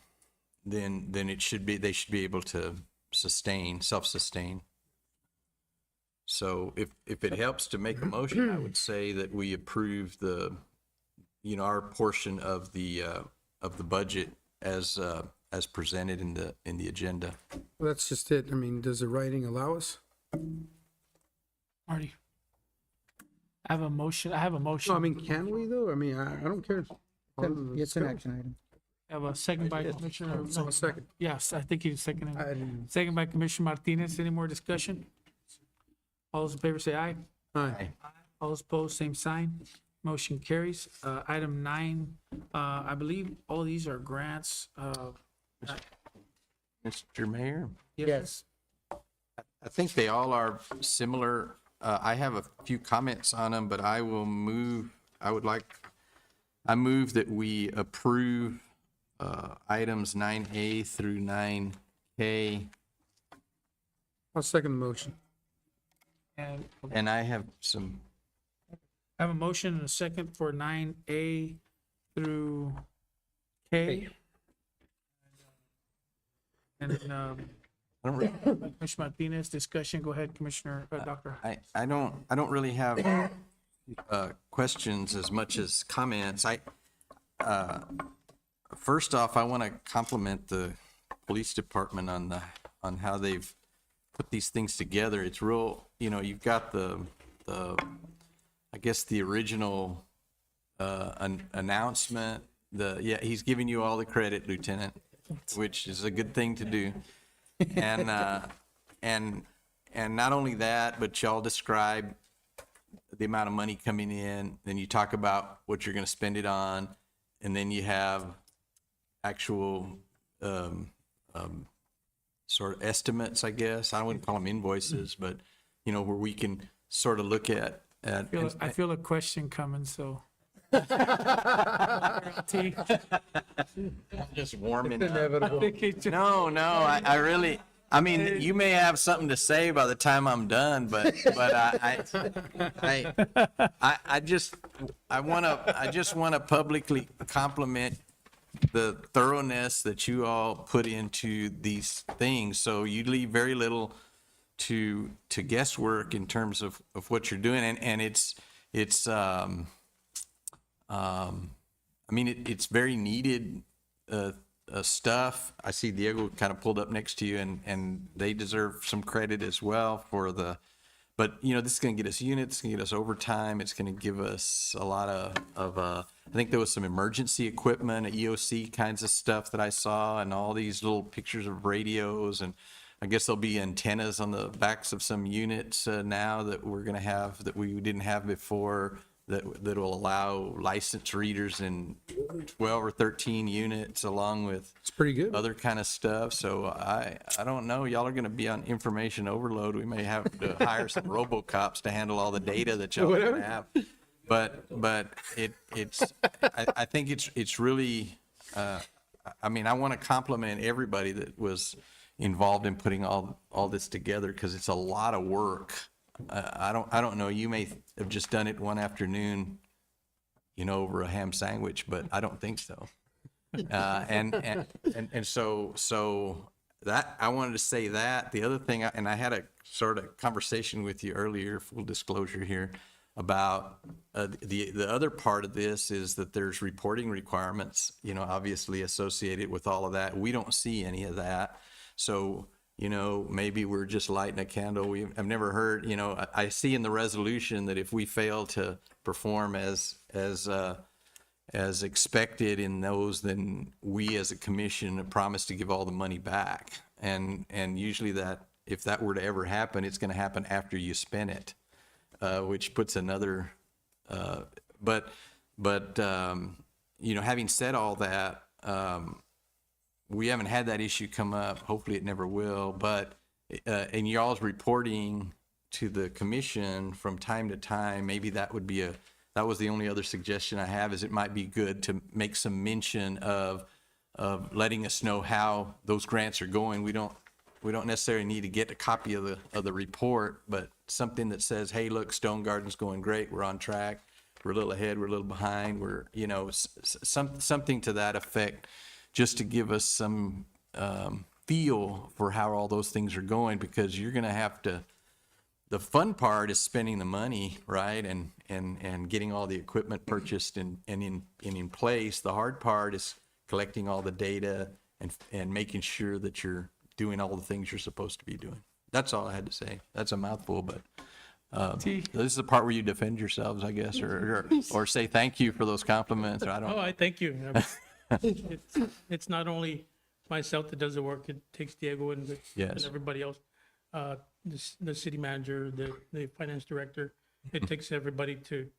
it should be, they should be able to self-sustain. So if it helps to make a motion, I would say that we approve our portion of the budget as presented in the agenda. Well, that's just it. I mean, does the writing allow us? Marty? I have a motion. No, I mean, can we though? I mean, I don't care. It's an action item. I have a second by Commissioner. So a second. Yes, I think you seconded. I didn't- Second by Commissioner Martinez. Any more discussion? All those in favor say aye. Aye. All those opposed, same sign. Motion carries. Item 9, I believe all these are grants. Mr. Mayor? Yes. I think they all are similar. I have a few comments on them, but I move that we approve items 9A through 9K. I'll second the motion. And And I have some, I have a motion and a second for 9A through K. And I don't really, Commissioner Martinez, discussion. Go ahead, Commissioner, Doctor. I don't really have questions as much as comments. first off, I want to compliment the police department on how they've put these things together. It's real, you've got I guess the original announcement. He's giving you all the credit, Lieutenant, which is a good thing to do. And and not only that, but y'all describe the amount of money coming in. Then you talk about what you're going to spend it on, and then you have actual sort of estimates, I guess. I wouldn't call them invoices, but where we can sort of look at. I feel a question coming, so. T, Just warming It's up. inevitable. No, I really, I mean, you may have something to say by the time I'm done, but I just want to publicly compliment the thoroughness that you all put into these things. So you leave very little to guesswork in terms of what you're doing, and it's I mean, it's very needed stuff. I see Diego kind of pulled up next to you, and they deserve some credit as well for but this is going to get us units, it's going to get us overtime, it's going to give us a lot of I think there was some emergency equipment, EOC kinds of stuff that I saw, and all these little pictures of radios, and I guess there'll be antennas on the backs of some units now that we're going to have that we didn't have before, that will allow licensed readers in 12 or 13 units, along with It's pretty good. other kind of stuff. So I don't know. Y'all are going to be on information overload. We may have to hire some RoboCops to handle all the data that y'all are going to have. But I think it's really. I mean, I want to compliment everybody that was involved in putting all this together, because it's a lot of work. I don't know. You may have just done it one afternoon, over a ham sandwich, but I don't think so. And so that I wanted to say that. The other thing, and I had a sort of conversation with you earlier, full disclosure here, about the other part of this is that there's reporting requirements, obviously associated with all of that. We don't see any of that, so. Maybe we're just lighting a candle. I've never heard, I see in the resolution that if we fail to perform as expected in those, then we as a commission promise to give all the money back. And usually that, if that were to ever happen, it's going to happen after you spend it, which puts another, but having said all that, we haven't had that issue come up. Hopefully it never will. But in y'all's reporting to the commission from time to time, maybe that would be that was the only other suggestion I have, is it might be good to make some mention of letting us know how those grants are going. We don't necessarily need to get a copy of the report, but something that says, hey, look, Stone Garden's going great. We're on track. We're a little ahead. We're a little behind. We're, something to that effect, just to give us some feel for how all those things are going, because you're going to have to, the fun part is spending the money, right? And getting all the equipment purchased and in place. The hard part is collecting all the data and making sure that you're doing all the things you're supposed to be doing. That's all I had to say. That's a mouthful, but this is the part where you defend yourselves, I guess, or say thank you for those compliments. Or I don't. Oh, I thank you. It's not only myself that does the work, it takes Diego and Yes. everybody else. The city manager, the finance director, it takes everybody to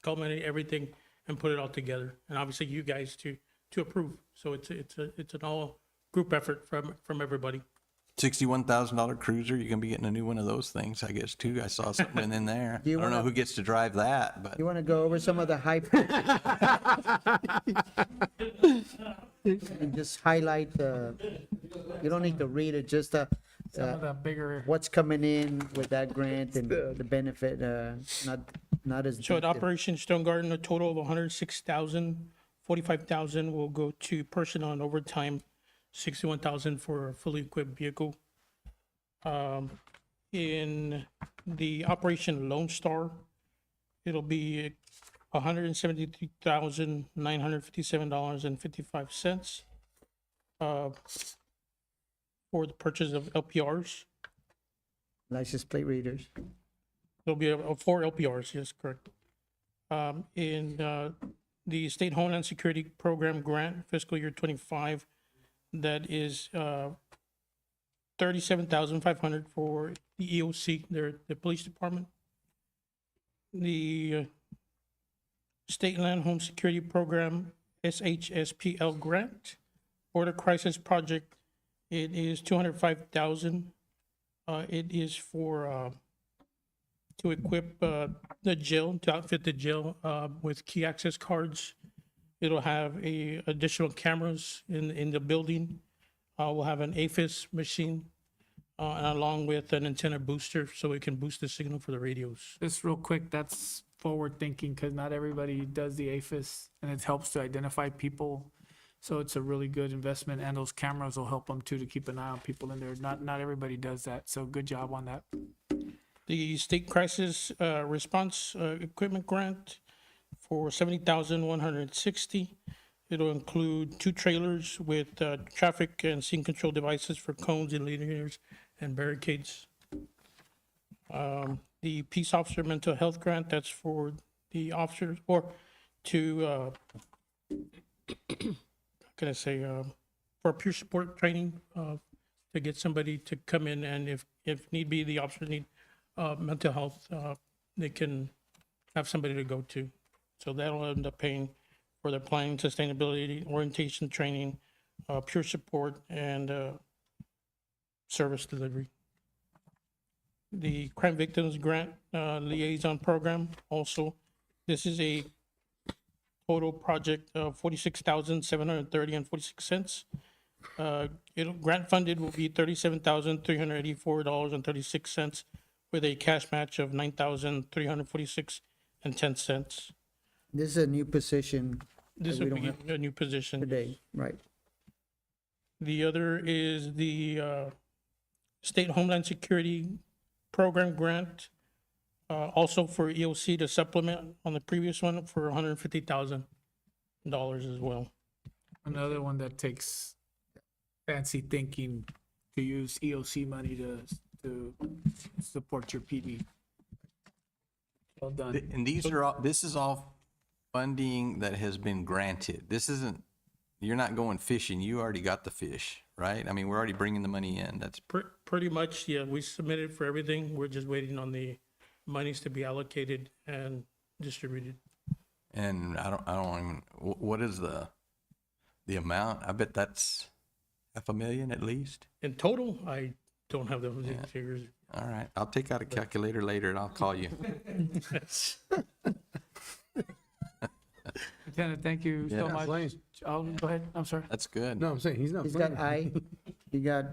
culminate everything and put it all together. And obviously you guys to approve. So it's an all group effort from everybody. $61,000 cruiser, you're gonna be getting a new one of those things, I guess, too. I saw something in there. I you don't know wanna- who gets to drive that, but You want to go over some of the high and just highlight you don't need to read it, just Some of the bigger, what's coming in with that grant and the benefit, not as. So at Operation Stone Garden, a total of 106,000, 45,000 will go to personnel and overtime, 61,000 for a fully equipped vehicle. In the Operation Lone Star, it'll be $173,957.55 for the purchase of LPRs. License plate readers. There'll be 4 LPRs, yes, correct. In the State Homeland Security Program grant fiscal year 25, that is 37,500 for the EOC, the police department. The State Land Home Security Program, SHSPL grant, Border Crisis Project, it is 205,000. It is for, to equip, the jail, to outfit the jail, with key access cards. It'll have additional cameras in the building. We'll have an AFIS machine, along with an antenna booster, so it can boost the signal for the radios. Just real quick, that's forward thinking because not everybody does the AFIS and it helps to identify people. So it's a really good investment and those cameras will help them too to keep an eye on people in there. Not everybody does that. So good job on that. The State Crisis Response Equipment Grant for 70,160. It'll include 2 trailers with traffic and scene control devices for cones, illuminators, and barricades. The Peace Officer Mental Health Grant, that's for the officers, or to, how can I say, for peer support training, to get somebody to come in, and if need be, the officers need mental health, they can have somebody to go to. So that'll end up paying for their planning, sustainability, orientation training, peer support, and service delivery. The Crime Victims Grant Liaison Program, also, this is a total project of 46,730.46. Grant funded will be $37,384.36 with a cash match of $9,346.10. This is a new position This we will don't be have a new position. today, right? The other is the State Homeland Security Program grant, also for EOC to supplement on the previous one for $150,000 as well. Another one that takes fancy thinking to use EOC money to support your PD. Well done. And these are all, this is all funding that has been granted. This isn't, you're not going fishing. You already got the fish, right? I mean, we're already bringing the money in. That's, Pretty much, yeah, we submitted for everything. We're just waiting on the monies to be allocated and distributed. and I don't even, what is the amount? I bet that's $500,000 at least. In total, I don't have those figures. All right, I'll take out a calculator later and I'll call you. Lieutenant, thank you so Yeah. much. Go ahead. I'm sorry. That's good. No, I'm saying he's not He's playing. got I, you got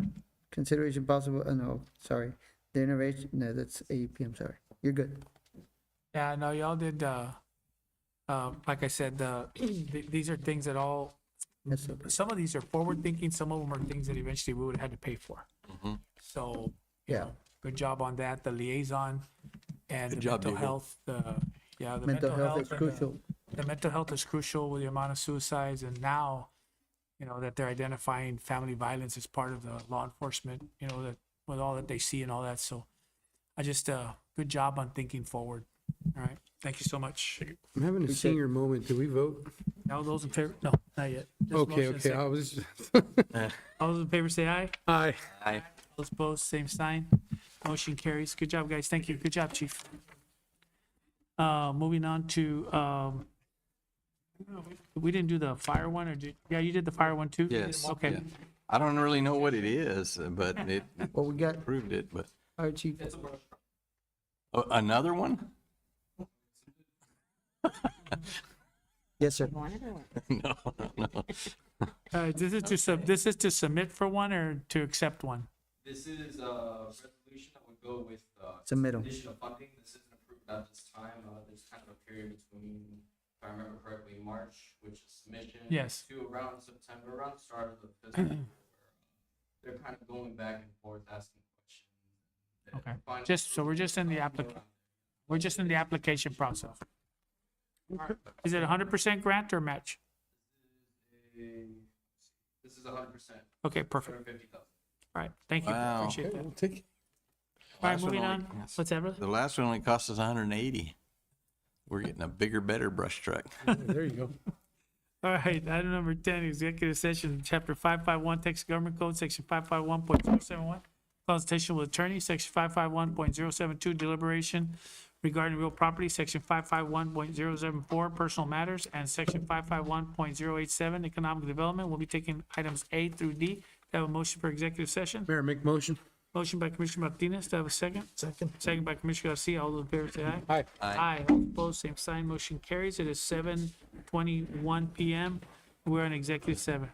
consideration possible, no, sorry. The innovation, no, that's AEP, I'm sorry. You're good. Yeah, no, y'all did, like I said, these are things that all, Yes, sir. some of these are forward thinking, some of them are things that eventually we would have had to pay for. So, you Yeah. know, good job on that, the liaison and the Good job, mental Diego. health, the Mental health is and crucial. The mental health is crucial with the amount of suicides and now, you know, that they're identifying family violence as part of the law enforcement, you know, that with all that they see and all that. So I just, good job on thinking forward. All right. Thank you so much. I'm having a senior moment. Do we vote? All those in favor? No, not yet. Just Okay, motion and okay. second. I was. All those in favor say aye. Aye. Aye. Those opposed, same sign. Motion carries. Good job, guys. Thank you. Good job, chief. Moving on to, we didn't do the fire one or yeah, you did the fire one too? Yes. Okay. yeah. I don't really know what it is, but it Well, we got proved it, but. our chief. Oh, another one? Yes, sir. No. This is to submit for one or to accept one? This is a resolution that would go with, Submittal. condition of funding. This isn't approved at this time. There's kind of a period between, if I remember correctly, March, which is submission. Yes. To around September, around the start of the fiscal year. They're kind of going back and forth, asking questions. Okay. Final So we're just in the approval, we're just in the application process. Is it 100% grant or match? This is 100%, Okay, perfect. 250,000. All right, thank you. Wow. Appreciate that. All We'll take it. right, Last one moving only- on. What's that, brother? The last one only cost us 180. We're getting a bigger, better brush truck. There you go. All right, item number 10, executive session, chapter 551, Texas Government Code, section 551.071, consultation with attorney, section 551.072, deliberation regarding real property, section 551.074, personal matters, and section 551.087, economic development. We'll be taking items A through D. Do I have a motion for executive session? Mayor, make motion. Motion by Commissioner Martinez. Do I have a second? Second. Second by Commissioner Garcia. All those in favor say aye. Aye. Aye. All opposed, same sign. Motion carries. It is 7:21 PM. We're in executive session.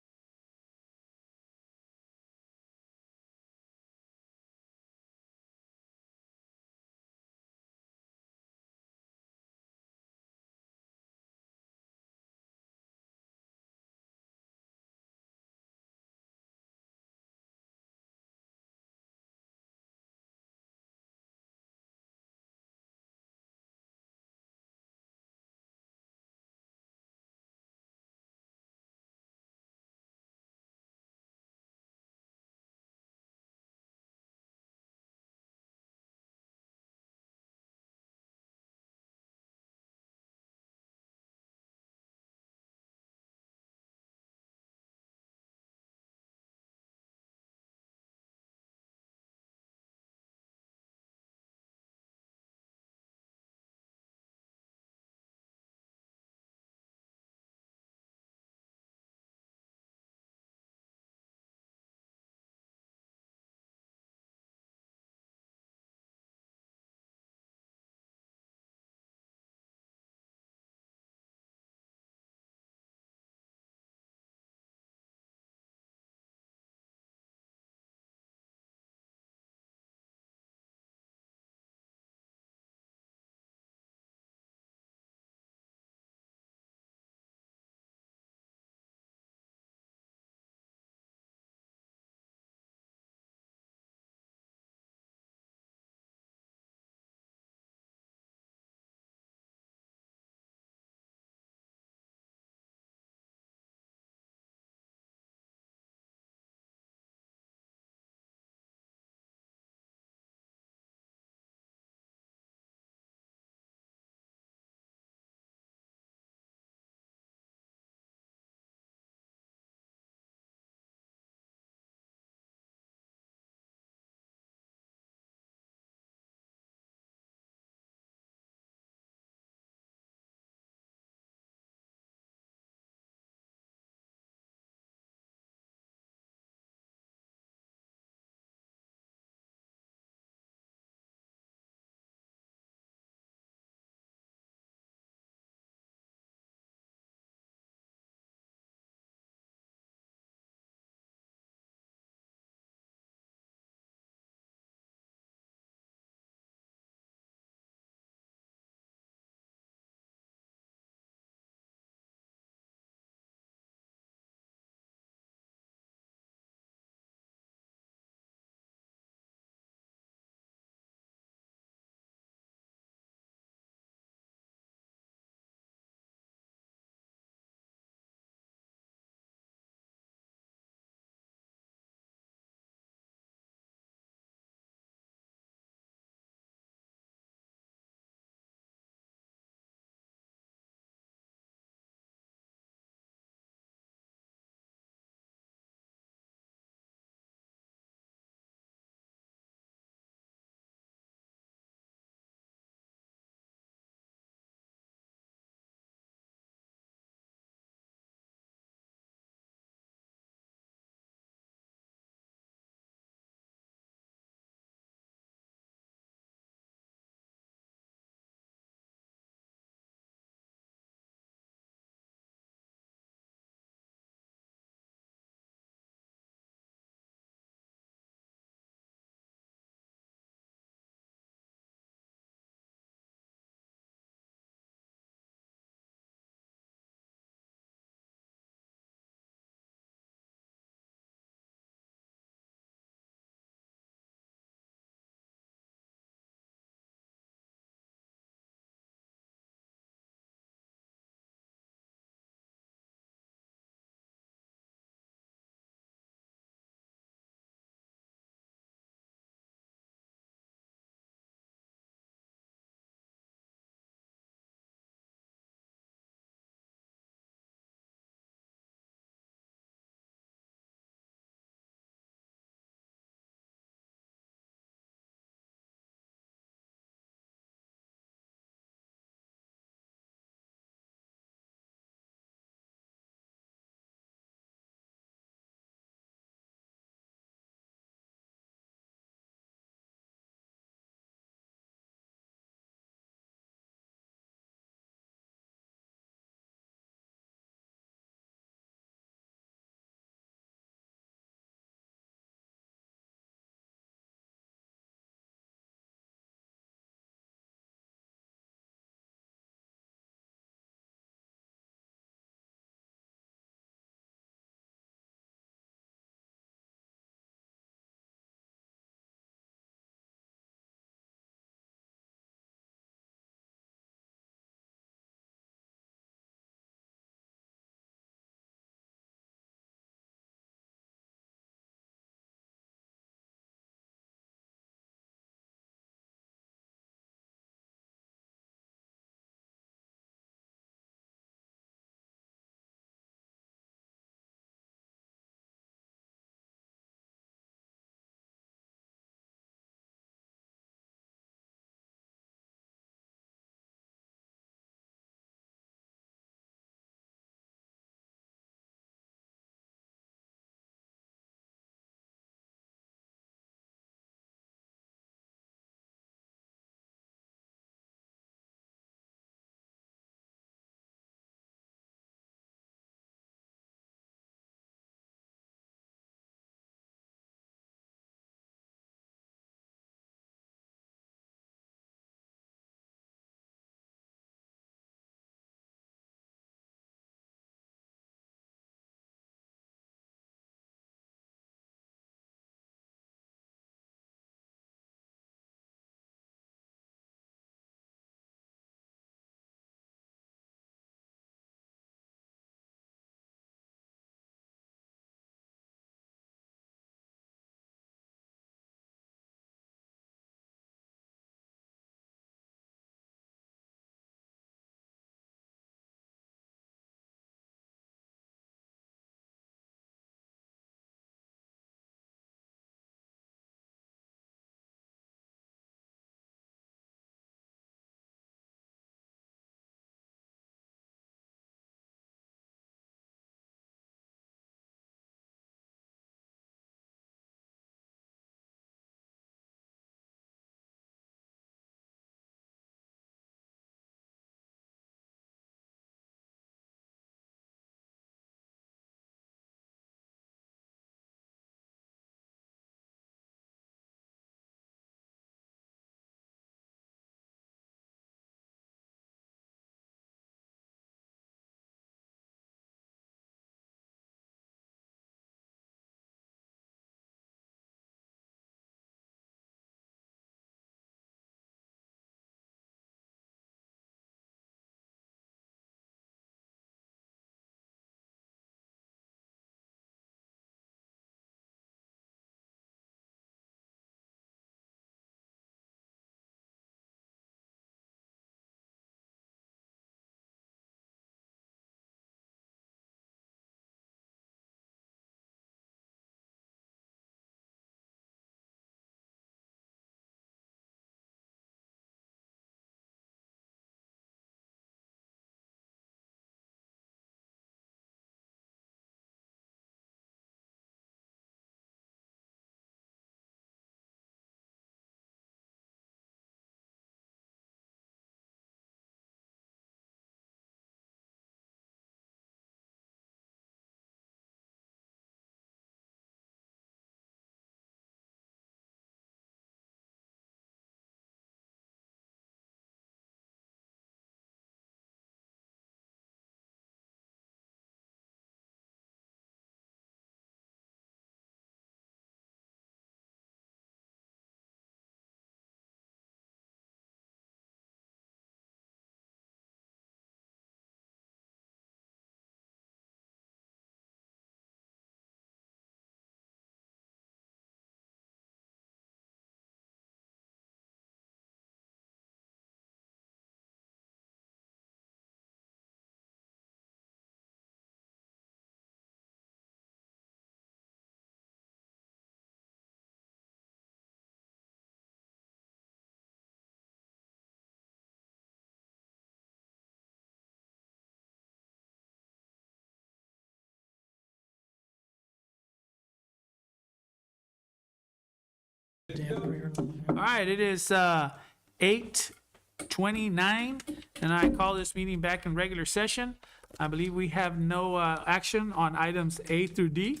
All right, it is 8:29, and I call this meeting back in regular session. I believe we have no action on items A through D.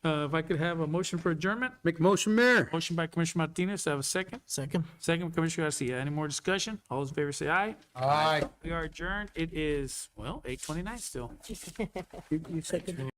If I could have a motion for adjournment? Make a motion, Mayor. Motion by Commissioner Martinez, have a second? Second. Second by Commissioner Garcia. Any more discussion? All those in favor say aye. Aye. We are adjourned. It is, well, 8:29 still. You second?